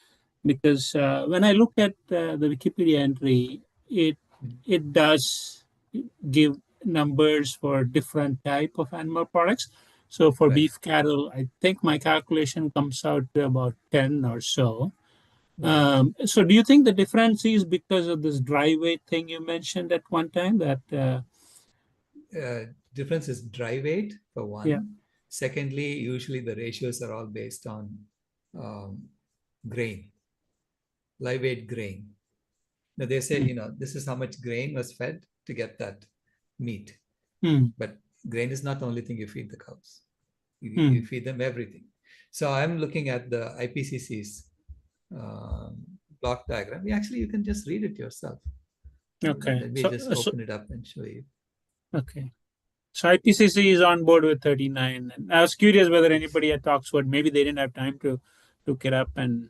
because when I look at the Wikipedia entry, it does give numbers for different type of animal products. So for Right. beef cattle, I think my calculation comes out to about 10 or so. Right. So do you think the difference is because of this dry weight thing you mentioned at one time that Difference is dry weight for one. Yeah. Secondly, usually the ratios are all based on grain, live weight grain. Now they say, this is how much grain was fed to get that meat. But grain is not the only thing you feed the cows. You feed them everything. So I'm looking at the IPCC's block diagram. You can just read it yourself. Okay. Let me just open it up and show you. Okay. So IPCC is on board with 39. And I was curious whether anybody at Oxford, maybe they didn't have time to look it up and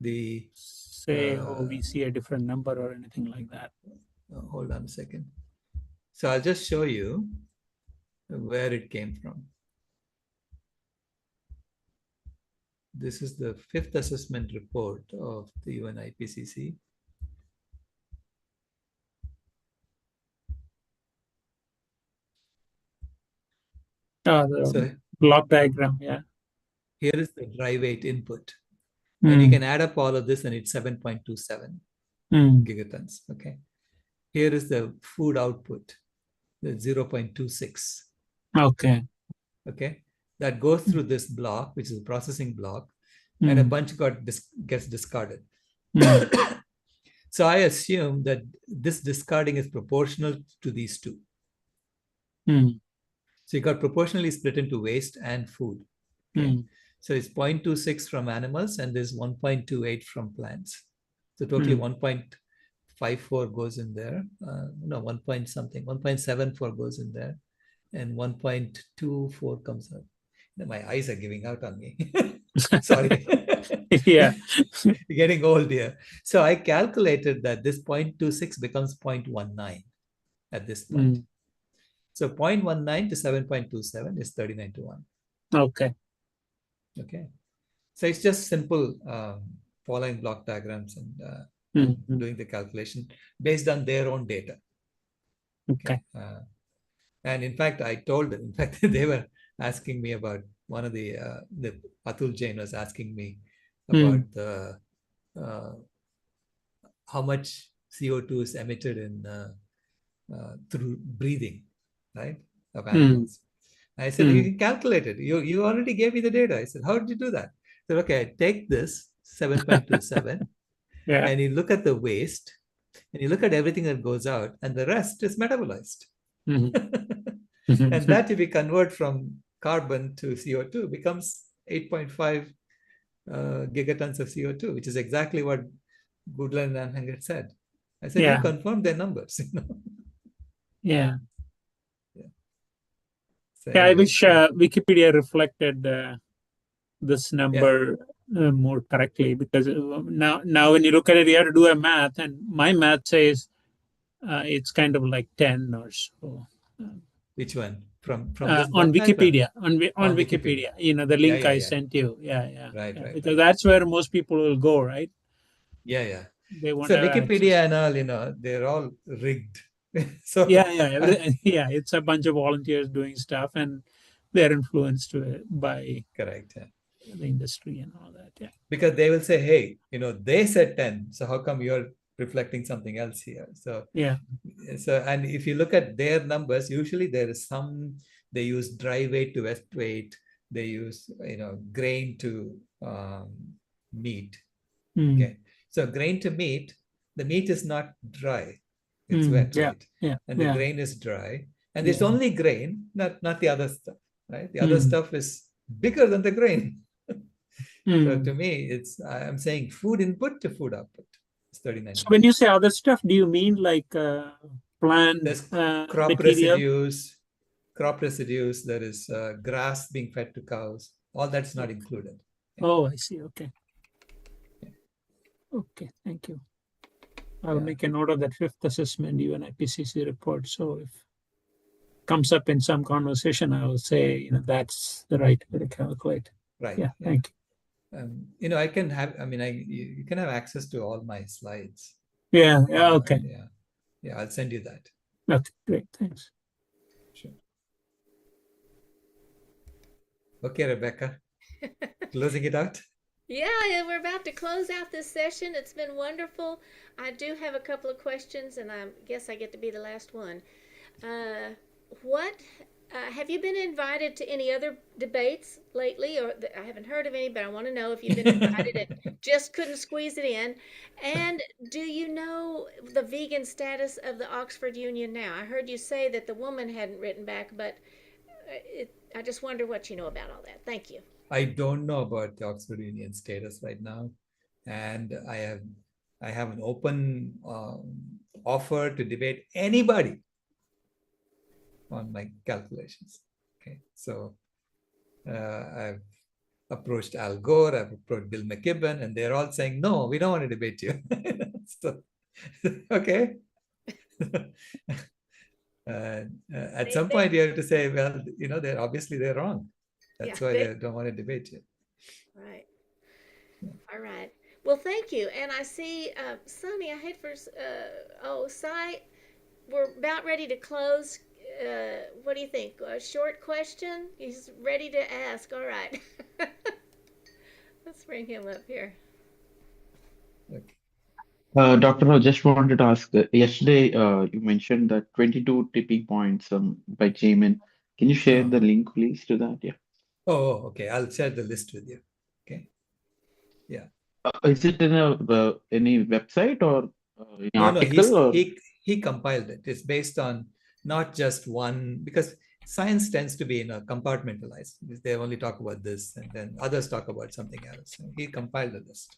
the say, oh, we see a different number or anything like that. Hold on a second. So I'll just show you where it came from. This is the 5th assessment report of the UN IPCC. The block diagram, yeah. Here is the dry weight input. And you can add up all of this and it's 7.27 gigatons. Okay. Here is the food output, the 0.26. Okay. Okay. That goes through this block, which is a processing block, and a bunch gets discarded. So I assume that this discarding is proportional to these two. So you got proportionally split into waste and food. Okay. So it's 0.26 from animals and there's 1.28 from plants. So totally 1.54 goes in there. No, 1 point something, 1.74 goes in there, and 1.24 comes out. My eyes are giving out on me. Sorry. Yeah. Getting old here. So I calculated that this 0.26 becomes 0.19 at this point. So 0.19 to 7.27 is 39 to 1. Okay. Okay. So it's just simple following block diagrams and doing the calculation based on their own data. Okay. And in fact, I told them, in fact, they were asking me about one of the Atul Jain was asking me about the how much CO2 is emitted in through breathing, right, of animals. I said, you can calculate it. You already gave me the data. I said, how did you do that? I said, okay, take this 7.27 and you look at the waste and you look at everything that goes out and the rest is metabolized. And that if we convert from carbon to CO2 becomes 8.5 gigatons of CO2, which is exactly what Goodland and Hanger said. I said, you confirmed their numbers. Yeah. So anyway, I wish Wikipedia reflected this number more correctly, because now when you look at it, you have to do a math, and my math says it's kind of like 10 or so. Which one? From this on Wikipedia, diagram? on Wikipedia, the link I sent you. Right. Because that's where most people will go, right? Yeah. They want so Wikipedia access. And all, they're all rigged. So it's a bunch of volunteers doing stuff, and they're influenced by correct the industry and all that. Yeah. Because they will say, hey, they said 10, so how come you're reflecting something else here? So and if you look at their numbers, usually there is they use dry weight to wet weight, they use grain to meat. Okay, so grain to meat, the meat is not dry, it's wet, right? And the grain is dry, and it's only grain, not the other stuff, right? The other stuff is bigger than the grain. So to me, I'm saying food input to food output. It's 39. So when you say other stuff, do you mean like plant crop material? residues, there is grass being fed to cows. All that's not included. Oh, I see. Okay. Okay, thank you. I'll Yeah. make a note of that fifth assessment, even IPCC report. So if comes up in some conversation, I will say, that's the right way to calculate. Right. Yeah, thank you. I can have, you can have access to all my slides. Yeah, okay. Yeah, I'll send you that. Okay, great, thanks. Sure. Okay, Rebecca, closing it out. Yeah, we're about to close out this session. It's been wonderful. I do have a couple of questions, and I guess I get to be the last one. What have you been invited to any other debates lately? Or I haven't heard of any, but I want to know if you've been invited and just couldn't squeeze it in. And do you know the vegan status of the Oxford Union now? I heard you say that the woman hadn't written back, but I just wonder what you know about all that. Thank you. I don't know about the Oxford Union status right now, and I have an open offer to debate anybody on my calculations. Okay, so I've approached Al Gore, I've approached Bill McKibben, and they're all saying, no, we don't want to debate you. So, okay. At some point, you have to say, well, they're wrong. That's why they don't want to debate you. Right. All right. Well, thank you. And I see, Sonny, I hate for, Sai, we're about ready to close. What do you think? A short question? He's ready to ask. All right. Let's bring him up here. Okay. Dr. Rao, just wanted to ask, yesterday you mentioned that 22 tipping points by Jamin. Can you share the link, please, to that? Yeah. Oh, okay. I'll share the list with you. Okay. Yeah. Is it in any website or an No, article? Or? He compiled it. It's based on not just one, because science tends to be compartmentalized. They only talk about this, and then others talk about something else. So he compiled the list.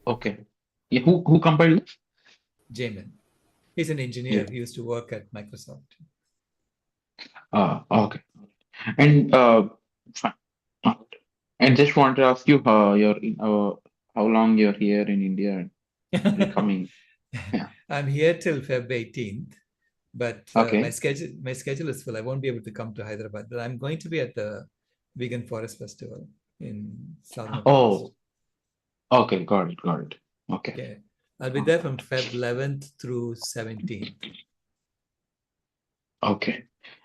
Okay. Yeah, who compiled it? Jamin. He's an engineer. He used to work at Microsoft. Okay. And fine. I just want to ask you how long you're here in India and coming. Yeah. I'm here till February 18th, but Okay. my schedule is full. I won't be able to come to Hyderabad, but I'm going to be at the Vegan Forest Festival in Southern. Oh, okay, got it. Okay. I'll be there from Feb 11th through 17th. Okay.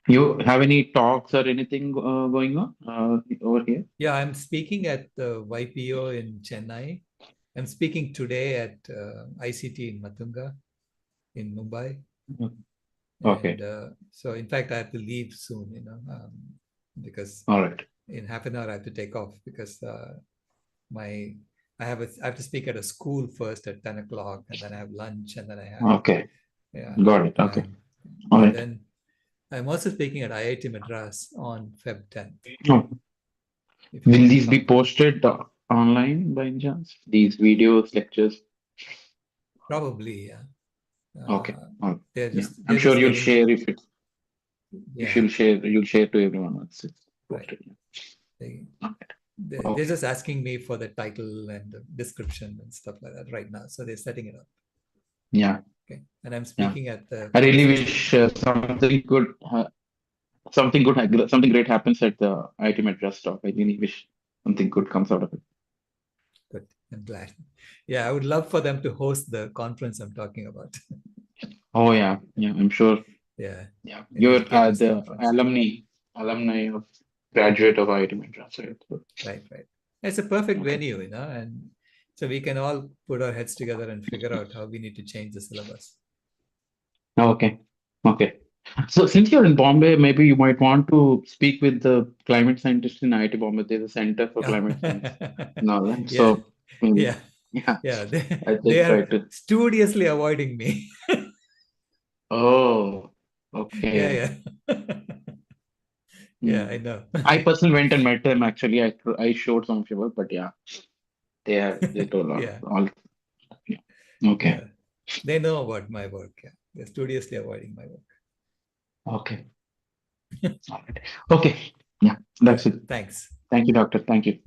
You have any talks or anything going on over here? Yeah, I'm speaking at the YPO in Chennai. I'm speaking today at ICT in Matunga in Mumbai. Okay. And so in fact, I have to leave soon, because all right, in half an hour I have to take off because I have to speak at a school first at 10 o'clock, and then I have lunch, and then I have got it. Okay. All right. Then I'm also speaking at IIT Madras on Feb 10th. Oh. Will these be posted online by any chance? These videos, lectures? Probably, yeah. Okay. I'm sure you'll share if it. Yeah. You'll share to everyone else. Right. They're just asking me for the title and the description and stuff like that right now. So they're setting it up. Yeah. Okay. And I'm speaking at the. I really wish something great happens at the IIT Madras talk. I really wish something good comes out of it. Good. I'm glad. Yeah, I would love for them to host the conference I'm talking about. Oh yeah, I'm sure. Yeah. You're the alumni of graduate of IIT Madras, right? Right. It's a perfect venue, and so we can all put our heads together and figure out how we need to change the syllabus. Okay. So since you're in Bombay, maybe you might want to speak with the climate scientists in IIT Bombay. There's a center for climate science. No, right? Yeah. So They are studiously avoiding me. Oh, okay. Yeah, I know. I personally went and met them. Actually, I showed some of your work, but they told all. Yeah. Okay. Yeah. They know about my work. Yeah. They're studiously avoiding my work. Okay. All right. Okay. Yeah, that's it. Thanks. Thank you, doctor. Thank you.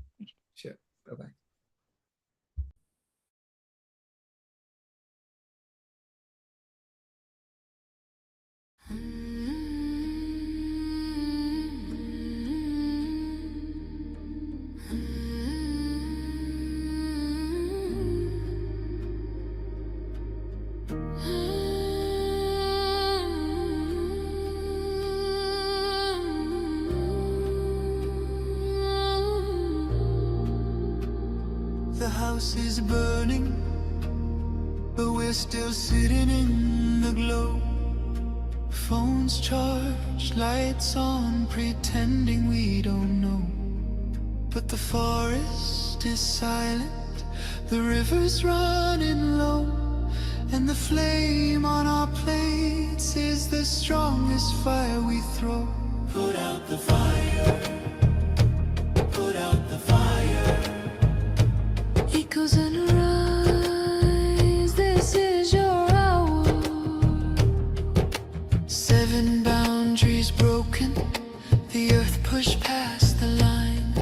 Sure. Bye-bye. The house is burning, but we're still sitting in the glow. Phones charged, lights on, pretending we don't know. But the forest is silent, the river's running low, and the flame on our plates is the strongest fire we throw. Put out the fire, put out the fire. Echoes and rise, this is your hour. 7 boundaries broken, the earth pushed past the line.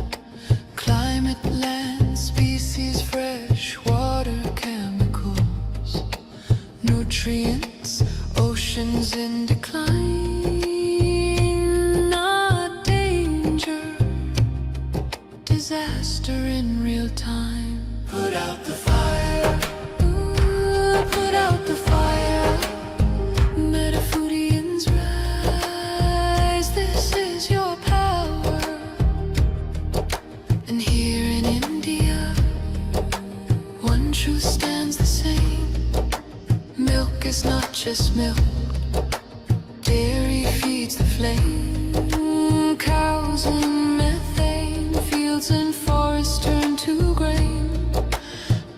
Climate, land, species, fresh water, chemicals, nutrients, oceans in decline. Not danger, disaster in real time. Put out the fire, ooh, put out the fire. Metaphorians rise, this is your power. And here in India, one truth stands the same. Milk is not just milk, dairy feeds the flame. Cows and methane, fields and forests turn to grain.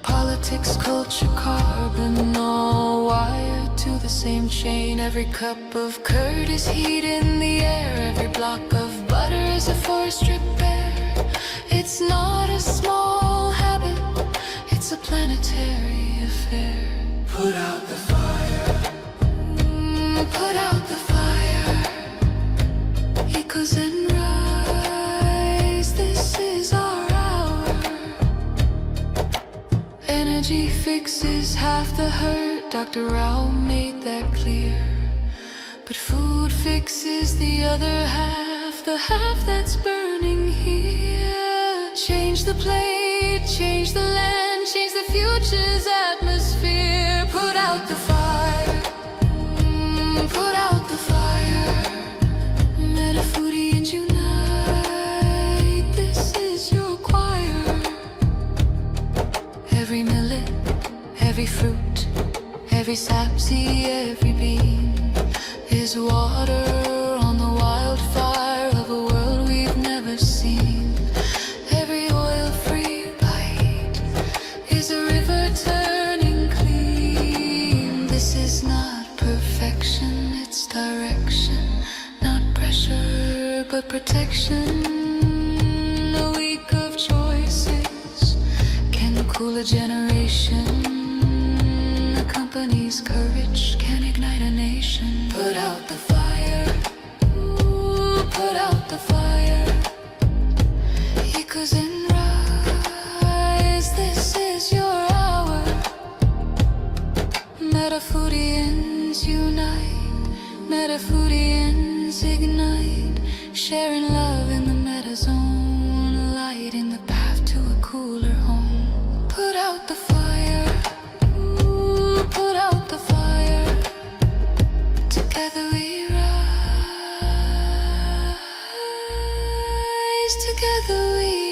Politics, culture, carbon, all wired to the same chain. Every cup of curd is heat in the air, every block of butter is a forest repair. It's not a small habit, it's a planetary affair. Put out the fire, put out the fire. Echoes and rise, this is our hour. Energy fixes half the hurt, Dr. Rao made that clear. But food fixes the other half, the half that's burning here. Change the plate, change the land, change the future's atmosphere. Put out the fire, put out the fire. Metaphorians unite, this is your choir. Every millet, every fruit, every sapseed, every bean is water on the wildfire of a world we've never seen. Every oil-free bite is a river turning clean. This is not perfection, it's direction. Not pressure, but protection. A week of choices can cool a generation. A company's courage can ignite a nation. Put out the fire, ooh, put out the fire. Echoes and rise, this is your hour. Metaphorians unite, Metaphorians ignite, sharing love in the metazone, lighting the path to a cooler home. Put out the fire, ooh, put out the fire. Together we rise, together we